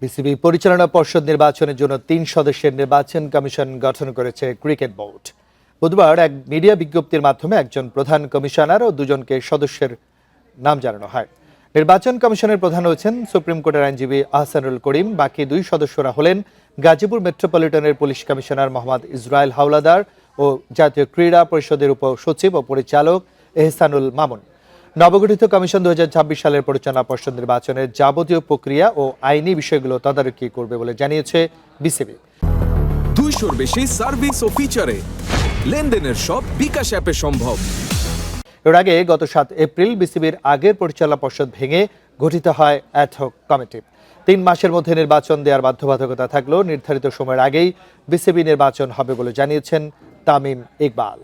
BCB পরিচালনা পর্ষদ নির্বাচনের জন্য ৩ সদস্যের নির্বাচন কমিশন গঠন করেছে ক্রিকেট বোর্ড। বুধবার এক মিডিয়া বিজ্ঞপ্তির মাধ্যমে একজন প্রধান কমিশনার ও দুজনকে সদস্যের নাম জানানো হয়। নির্বাচন কমিশনের প্রধান হচ্ছেন সুপ্রিম কোর্টের আইনজীবী আহসানুল করিম। বাকি 2 সদস্যরা হলেন গাজীপুর মেট্রোপলিটনের পুলিশ কমিশনার মোহাম্মদ ইসরায়েল হাওলাদার ও জাতীয় ক্রীড়া পরিষদের উপসচিব ও পরিচালক এহসানুল মামুন। নবগঠিত কমিশন 2026 সালের পরিচালনা পর্ষদ নির্বাচনের যাবতীয় প্রক্রিয়া ও আইনি বিষয়গুলো তদারকি করবে বলে জানিয়েছে বিসিবি। 200-র বেশি সার্ভিস ও ফিচারে লেনদেনের সব বিকাশ অ্যাপে সম্ভব। এর আগে গত 7 এপ্রিল বিসিবির আগের পরিচালনা পর্ষদ ভেঙে গঠিত হয় অ্যাডহক কমিটি। 3 মাসের মধ্যে নির্বাচন দেওয়ার বাধ্যবাধকতা থাকলেও নির্ধারিত সময়ের আগেই বিসিবি নির্বাচন হবে বলে জানিয়েছেন তামিম ইকবাল।